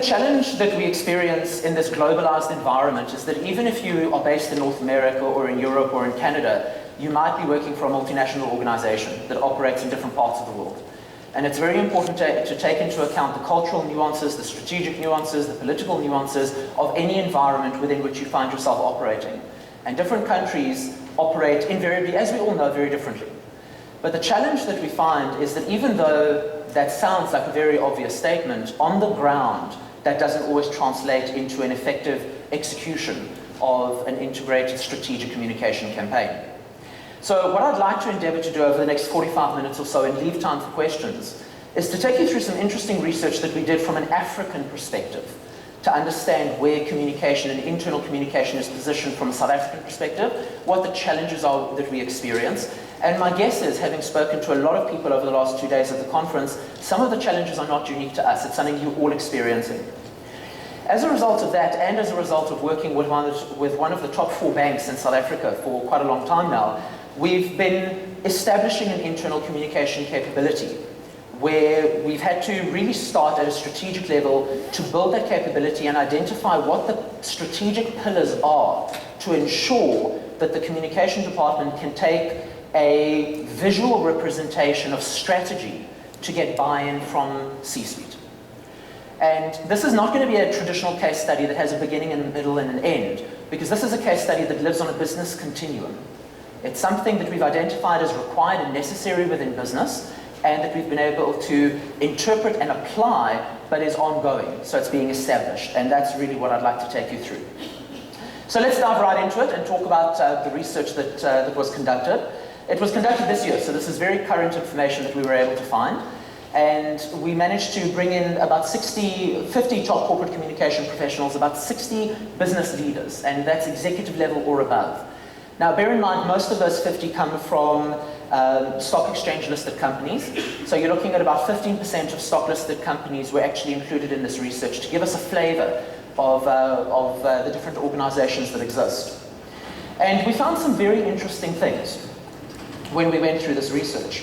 challenge that we experience in this globalized environment is that even if you are based in North America or in Europe or in Canada, you might be working for a multinational organization that operates in different parts of the world. And it's very important to take into account the cultural nuances, the strategic nuances, the political nuances of any environment within which you find yourself operating. And different countries operate invariably, as we all know, very differently. But the challenge that we find is that even though that sounds like a very obvious statement, on the ground, that doesn't always translate into an effective execution of an integrated strategic communication campaign. So what I'd like to endeavor to do over the next 45 minutes or so, and leave time for questions, is to take you through some interesting research that we did from an African perspective to understand where communication and internal communication is positioned from a South African perspective, what the challenges are that we experience. And my guess is, having spoken to a lot of people over the last 2 days at the conference, some of the challenges are not unique to us. It's something you're all experiencing. As a result of that, and as a result of working with one of the top 4 banks in South Africa for quite a long time now, we've been establishing an internal communication capability where we've had to really start at a strategic level to build that capability and identify what the strategic pillars are to ensure that the communication department can take a visual representation of strategy to get buy-in from C-suite. And this is not going to be a traditional case study that has a beginning and a middle and an end, because this is a case study that lives on a business continuum. It's something that we've identified as required and necessary within business, and that we've been able to interpret and apply, but is ongoing. So it's being established, and that's really what I'd like to take you through. So let's dive right into it and talk about the research that was conducted. It was conducted this year, so this is very current information that we were able to find. And we managed to bring in about 50 top corporate communication professionals, about 60 business leaders, and that's executive level or above. Now, bear in mind, most of those 50 come from stock exchange listed companies. So you're looking at about 15% of stock listed companies were actually included in this research to give us a flavor of the different organizations that exist. And we found some very interesting things when we went through this research.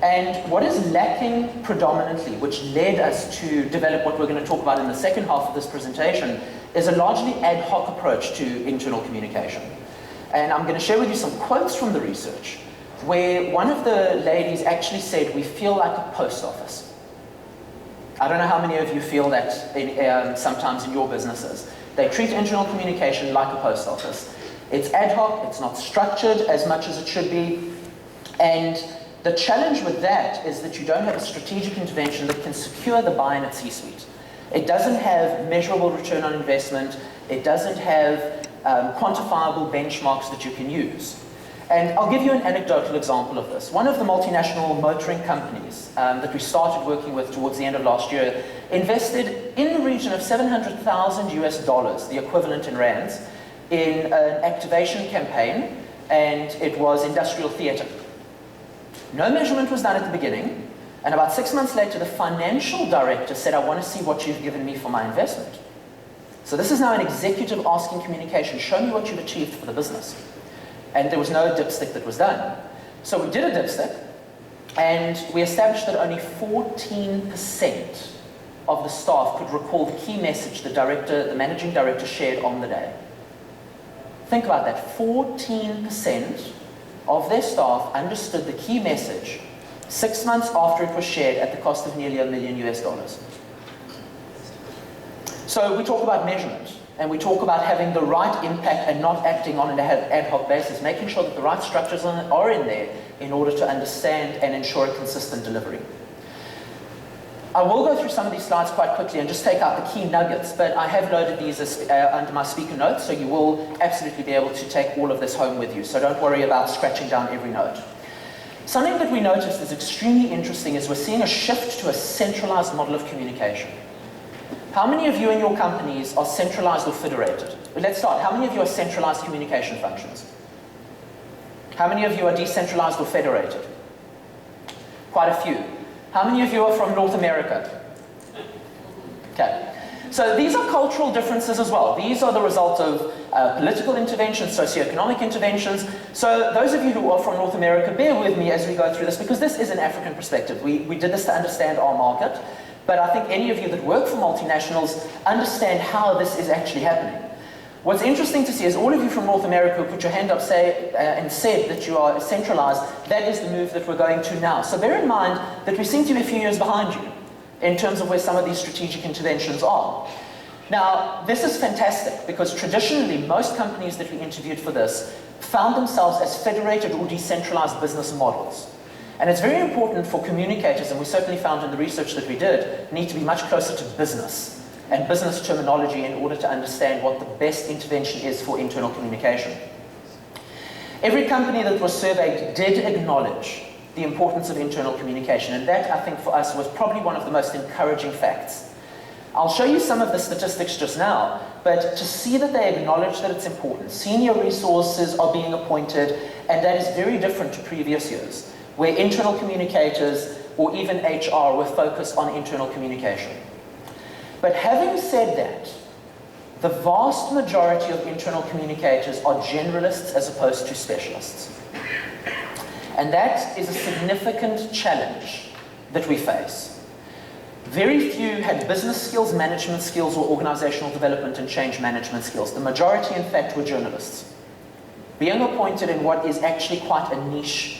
And what is lacking predominantly, which led us to develop what we're going to talk about in the second half of this presentation, is a largely ad hoc approach to internal communication. And I'm going to share with you some quotes from the research where one of the ladies actually said, "We feel like a post office." I don't know how many of you feel that sometimes in your businesses. They treat internal communication like a post office. It's ad hoc, it's not structured as much as it should be, and the challenge with that is that you don't have a strategic intervention that can secure the buy-in at C-suite. It doesn't have measurable return on investment, it doesn't have quantifiable benchmarks that you can use. And I'll give you an anecdotal example of this. One of the multinational motoring companies that we started working with towards the end of last year invested in the region of $700,000 US, the equivalent in rands, in an activation campaign, and it was industrial theatre. No measurement was done at the beginning, and about 6 months later, the financial director said, "I want to see what you've given me for my investment." So this is now an executive asking communication, "Show me what you've achieved for the business." And there was no dipstick that was done. So we did a dipstick, and we established that only 14% of the staff could recall the key message the managing director shared on the day. Think about that, 14% of their staff understood the key message 6 months after it was shared at the cost of nearly $1 million US. So we talk about measurement, and we talk about having the right impact and not acting on an ad hoc basis, making sure that the right structures are in there in order to understand and ensure a consistent delivery. I will go through some of these slides quite quickly and just take out the key nuggets, but I have loaded these as, under my speaker notes, so you will absolutely be able to take all of this home with you, so don't worry about scratching down every note. Something that we noticed is extremely interesting is we're seeing a shift to a centralized model of communication. How many of you in your companies are centralized or federated? Let's start. How many of you are centralized communication functions? How many of you are decentralized or federated? Quite a few. How many of you are from North America? Okay. So these are cultural differences as well. These are the result of political interventions, socioeconomic interventions. So those of you who are from North America, bear with me as we go through this, because this is an African perspective. We did this to understand our market. But I think any of you that work for multinationals understand how this is actually happening. What's interesting to see is all of you from North America who put your hand up and said that you are centralized, that is the move that we're going to now. So bear in mind that we seem to be a few years behind you in terms of where some of these strategic interventions are. Now, this is fantastic because traditionally most companies that we interviewed for this found themselves as federated or decentralized business models. And it's very important for communicators, and we certainly found in the research that we did, need to be much closer to business and business terminology in order to understand what the best intervention is for internal communication. Every company that was surveyed did acknowledge the importance of internal communication, and that, I think, for us was probably one of the most encouraging facts. I'll show you some of the statistics just now, but to see that they acknowledge that it's important, senior resources are being appointed, and that is very different to previous years, where internal communicators or even HR were focused on internal communication. But having said that, the vast majority of internal communicators are generalists as opposed to specialists. And that is a significant challenge that we face. Very few had business skills, management skills, or organizational development and change management skills. The majority, in fact, were journalists, being appointed in what is actually quite a niche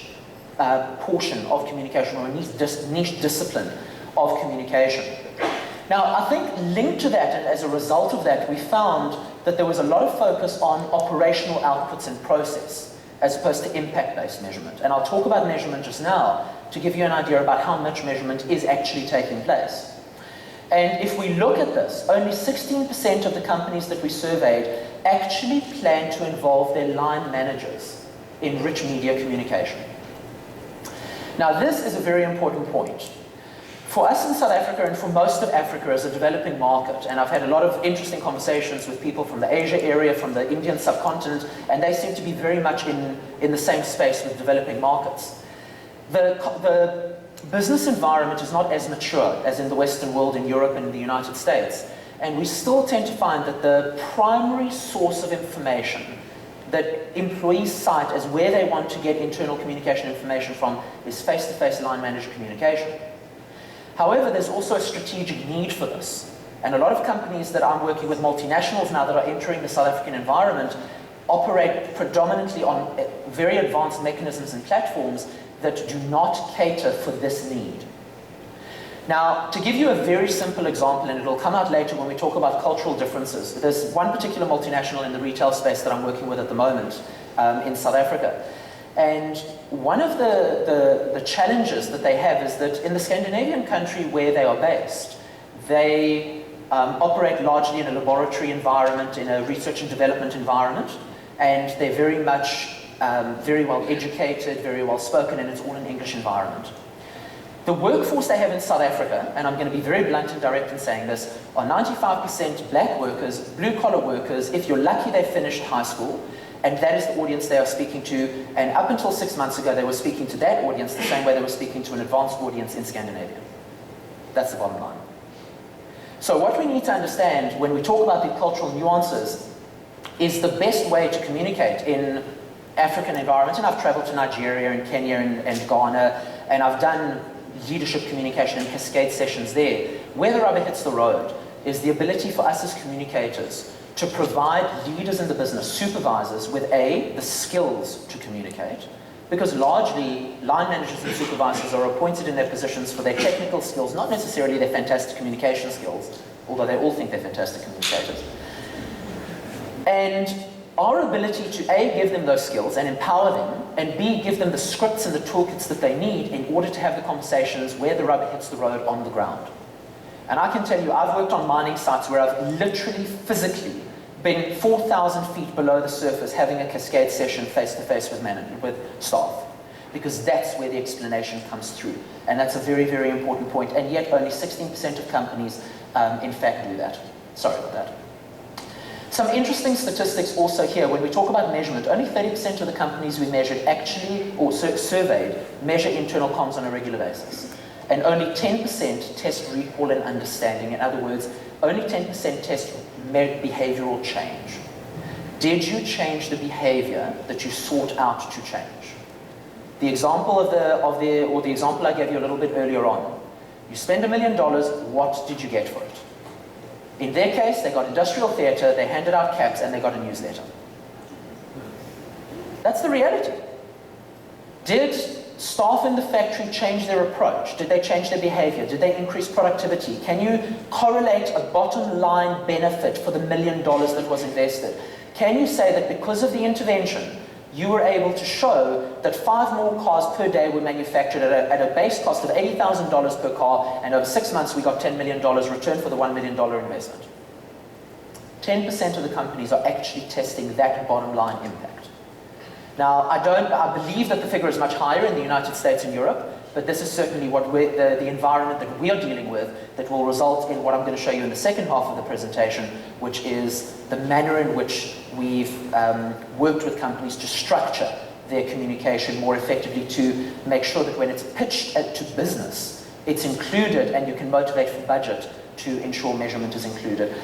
portion of communication, or a niche discipline of communication. Now, I think linked to that, and as a result of that, we found that there was a lot of focus on operational outputs and process, as opposed to impact-based measurement. And I'll talk about measurement just now to give you an idea about how much measurement is actually taking place. And if we look at this, only 16% of the companies that we surveyed actually plan to involve their line managers in rich media communication. Now, this is a very important point. For us in South Africa, and for most of Africa as a developing market, and I've had a lot of interesting conversations with people from the Asia area, from the Indian subcontinent, and they seem to be very much in the same space with developing markets. The business environment is not as mature as in the Western world, in Europe and in the United States, and we still tend to find that the primary source of information that employees cite as where they want to get internal communication information from is face-to-face line manager communication. However, there's also a strategic need for this. And a lot of companies that I'm working with, multinationals now that are entering the South African environment, operate predominantly on very advanced mechanisms and platforms that do not cater for this need. Now, to give you a very simple example, and it'll come out later when we talk about cultural differences, there's one particular multinational in the retail space that I'm working with at the moment in South Africa. And one of the challenges that they have is that in the Scandinavian country where they are based, they operate largely in a laboratory environment, in a research and development environment, and they're very much very well educated, very well spoken, and it's all an English environment. The workforce they have in South Africa, and I'm going to be very blunt and direct in saying this, are 95% black workers, blue-collar workers. If you're lucky, they finished high school. And that is the audience they are speaking to. And up until 6 months ago, they were speaking to that audience the same way they were speaking to an advanced audience in Scandinavia. That's the bottom line. So what we need to understand when we talk about the cultural nuances is the best way to communicate in African environments. And I've traveled to Nigeria and Kenya and Ghana, and I've done leadership communication and cascade sessions there. Where the rubber hits the road is the ability for us as communicators to provide leaders in the business, supervisors, with the skills to communicate, because largely line managers and supervisors are appointed in their positions for their technical skills, not necessarily their fantastic communication skills, although they all think they're fantastic communicators. And our ability to A, give them those skills and empower them, and B, give them the scripts and the toolkits that they need in order to have the conversations where the rubber hits the road on the ground. And I can tell you, I've worked on mining sites where I've literally, physically been 4,000 feet below the surface having a cascade session face-to-face with staff, because that's where the explanation comes through. And that's a very, very important point. And yet only 16% of companies, in fact, do that. Sorry about that. Some interesting statistics also here. When we talk about measurement, only 30% of the companies we measured actually, or surveyed, measure internal comms on a regular basis. And only 10% test recall and understanding. In other words, only 10% test behavioral change. Did you change the behavior that you sought out to change? The example the example I gave you a little bit earlier on. You spend $1 million, what did you get for it? In their case, they got industrial theatre, they handed out caps, and they got a newsletter. That's the reality. Did staff in the factory change their approach? Did they change their behavior? Did they increase productivity? Can you correlate a bottom line benefit for the $1 million that was invested? Can you say that because of the intervention, you were able to show that 5 more cars per day were manufactured at a base cost of $80,000 per car, and over 6 months we got $10 million return for the $1 million investment? 10% of the companies are actually testing that bottom line impact. Now, I believe that the figure is much higher in the United States and Europe, but this is certainly what the environment that we are dealing with that will result in what I'm going to show you in the second half of the presentation, which is the manner in which we've worked with companies to structure their communication more effectively to make sure that when it's pitched to business, it's included and you can motivate for budget to ensure measurement is included.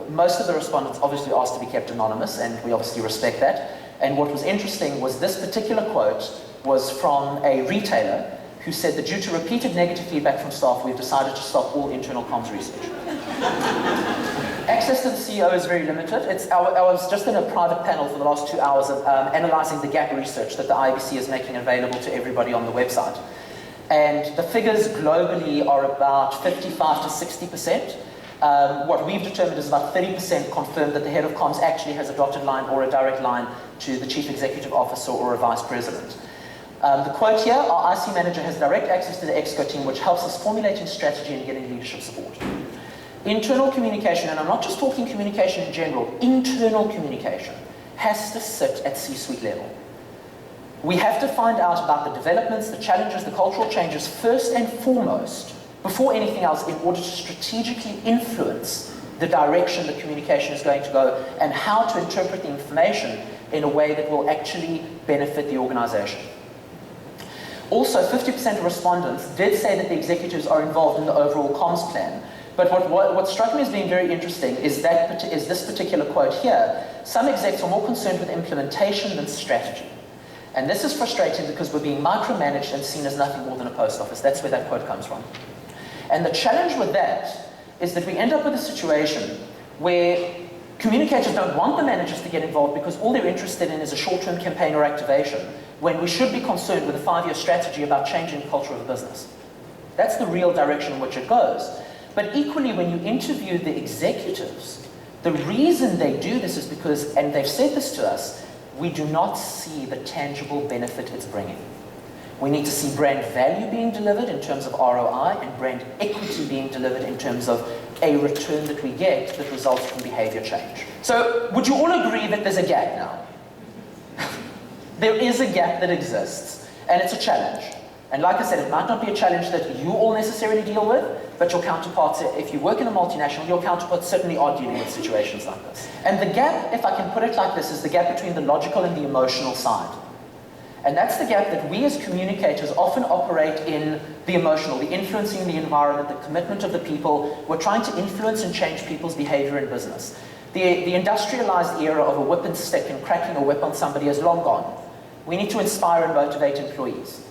Most of the respondents obviously asked to be kept anonymous, and we obviously respect that. And what was interesting was this particular quote was from a retailer who said that due to repeated negative feedback from staff, we've decided to stop all internal comms research. Access to the CEO is very limited. I was just in a private panel for the last 2 hours of analysing the gap research that the IBC is making available to everybody on the website. And the figures globally are about 55 to 60%. What we've determined is about 30% confirmed that the head of comms actually has a dotted line or a direct line to the chief executive officer or a vice president. The quote here, our IC manager has direct access to the ExCo team, which helps us formulating strategy and getting leadership support. Internal communication, and I'm not just talking communication in general, internal communication has to sit at C-suite level. We have to find out about the developments, the challenges, the cultural changes first and foremost, before anything else, in order to strategically influence the direction the communication is going to go and how to interpret the information in a way that will actually benefit the organization. Also, 50% of respondents did say that the executives are involved in the overall comms plan. But what struck me as being very interesting is this particular quote here. Some execs are more concerned with implementation than strategy. And this is frustrating because we're being micromanaged and seen as nothing more than a post office. That's where that quote comes from. And the challenge with that is that we end up with a situation where communicators don't want the managers to get involved because all they're interested in is a short-term campaign or activation, when we should be concerned with a 5-year strategy about changing the culture of the business. That's the real direction in which it goes. But equally, when you interview the executives, the reason they do this is because, and they've said this to us, we do not see the tangible benefit it's bringing. We need to see brand value being delivered in terms of ROI and brand equity being delivered in terms of a return that we get that results from behavior change. So would you all agree that there's a gap now? There is a gap that exists, and it's a challenge. And like I said, it might not be a challenge that you all necessarily deal with, but your counterparts, if you work in a multinational, your counterparts certainly are dealing with situations like this. And the gap, if I can put it like this, is the gap between the logical and the emotional side. And that's the gap that we as communicators often operate in the emotional, the influencing the environment, the commitment of the people. We're trying to influence and change people's behavior in business. The industrialized era of a whip and stick and cracking a whip on somebody is long gone. We need to inspire and motivate employees.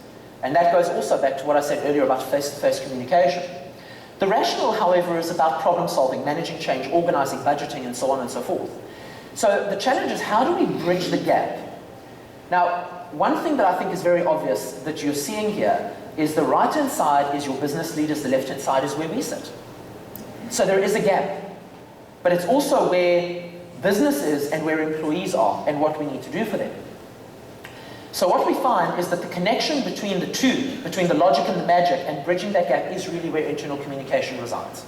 And that goes also back to what I said earlier about face-to-face communication. The rational, however, is about problem solving, managing change, organizing, budgeting, and so on and so forth. So the challenge is, how do we bridge the gap? Now, one thing that I think is very obvious that you're seeing here is the right-hand side is your business leaders, the left-hand side is where we sit. So there is a gap. But it's also where business is and where employees are and what we need to do for them. So what we find is that the connection between the two, between the logic and the magic, and bridging that gap is really where internal communication resides.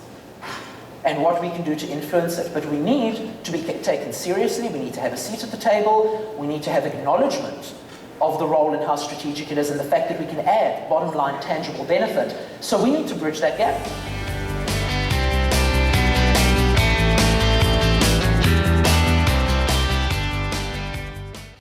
And what we can do to influence it. But we need to be taken seriously, we need to have a seat at the table, we need to have acknowledgement of the role and how strategic it is and the fact that we can add bottom line tangible benefit. So we need to bridge that gap.